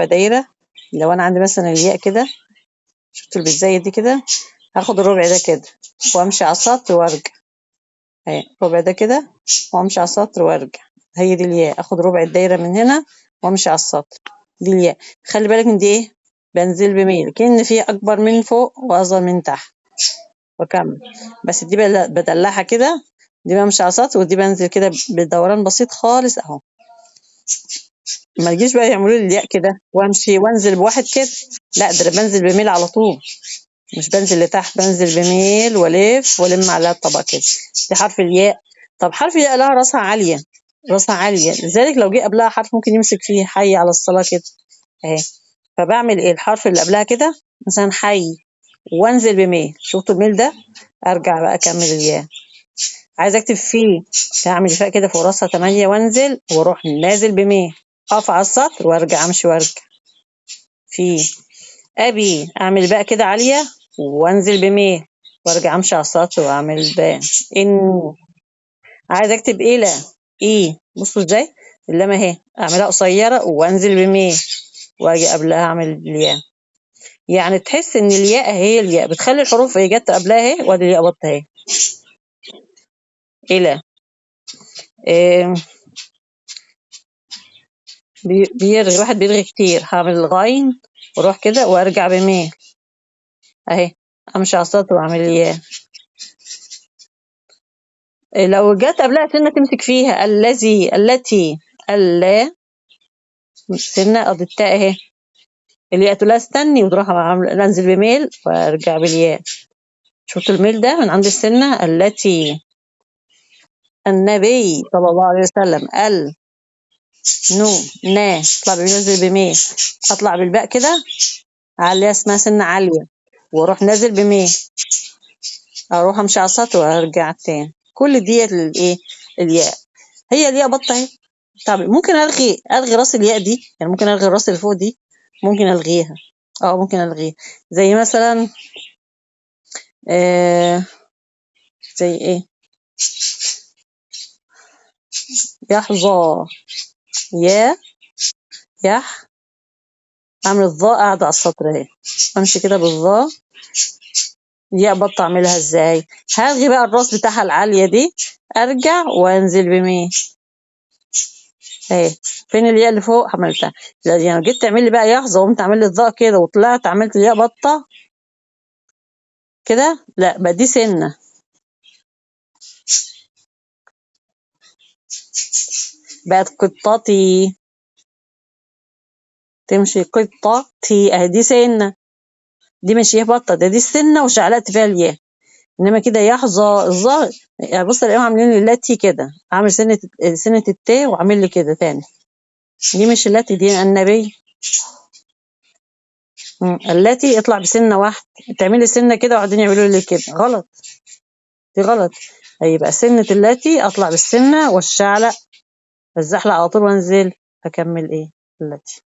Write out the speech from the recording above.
دايرة. لو أنا عندي مثلا الياء كده، شفت اللي بتزيد دي كده، هاخد الربع ده كده وامشي على السطر وارجع اهي، الربع ده كده وامشي على السطر وارجع، هي دي الياء. اخد ربع الدايرة من هنا وامشي على السطر، دي الياء. خلي بالك من دي ايه، بنزل بميل كأن في اكبر من فوق واصغر من تحت، واكمل. بس دي بدلعها كده، دي بمشي على السطر، ودي بنزل كده بدوران بسيط خالص اهو. ما تجيش بقى يعملوا لي الياء كده وامشي وانزل بواحد كده، لا ده انا بنزل بميل على طول، مش بنزل لتحت، بنزل بميل والف والم على الطبق كده. دي حرف الياء. طب حرف الياء لها راسها عاليه، راسها عاليه، لذلك لو جه قبلها حرف ممكن يمسك فيه حي على الصلاه كده اهي. فبعمل ايه، الحرف اللي قبلها كده مثلا حي وانزل بميل، شفتوا الميل ده، ارجع بقى اكمل الياء. عايزه اكتب فيه، اعمل فيها كده فوق راسها 8 وانزل واروح نازل بميل، اقف على السطر وارجع امشي وارجع. في ابي اعمل بقى كده عاليه وانزل بميل وارجع امشي على السطر واعمل باء. ان عايزه اكتب الى ايه، بصوا ازاي اللام اهي، اعملها قصيره وانزل بميل واجي قبلها اعمل الياء. يعني تحس ان الياء هي الياء بتخلي الحروف هي جت قبلها اهي، وادي الياء بطه اهي. الى إيه، بيرغي، الواحد بيرغي كتير، هعمل الغين واروح كده وارجع بميل اهي، امشي على السطر واعمل الياء. لو جت قبلها سنة تمسك فيها، الذي التي اللا، سنة قد التاء اهي، الياء تقول لها استني وتروح انزل بميل وارجع بالياء. شفت الميل ده من عند السنة. التي النبي صلى الله عليه وسلم نو نا، اطلع بنزل بميل، اطلع بالباء كده عليها اسمها سنة عالية واروح نازل بميل، اروح امشي على السطر وارجع تاني. كل ديت الايه، الياء. هي الياء بطه اهي. طب ممكن الغي راس الياء دي، يعني ممكن الغي الراس اللي فوق دي، ممكن الغيها، ممكن الغيها. زي مثلا آه زي ايه، يحظى، يا يح، اعمل الظاء قاعده على السطر اهي، امشي كده بالظاء. ياء بطه اعملها ازاي، هلغي بقى الراس بتاعها العاليه دي، ارجع وانزل بمين اهي. فين الياء اللي فوق عملتها، يعني جيت تعمل لي بقى يحظى وقمت عامل لي الظاء كده وطلعت عملت الياء بطه كده، لا بقى دي سنه، بقت قطتي، تمشي قطتي اهي، دي سنه، دي مش يه بطه، دي السنه وشعلقت فيها الياء. انما كده يحظى الظهر، يعني بص الاقيهم عاملين لي اللاتي كده، عامل سنه التاء وعامل لي كده تاني، دي مش اللاتي، دي النبي. اللاتي اطلع بسنه واحده، تعملي سنه كده وبعدين يعملوا لي كده، غلط، دي غلط. هيبقى سنه اللاتي اطلع بالسنه والشعلق، الزحلق على طول وانزل اكمل ايه اللاتي.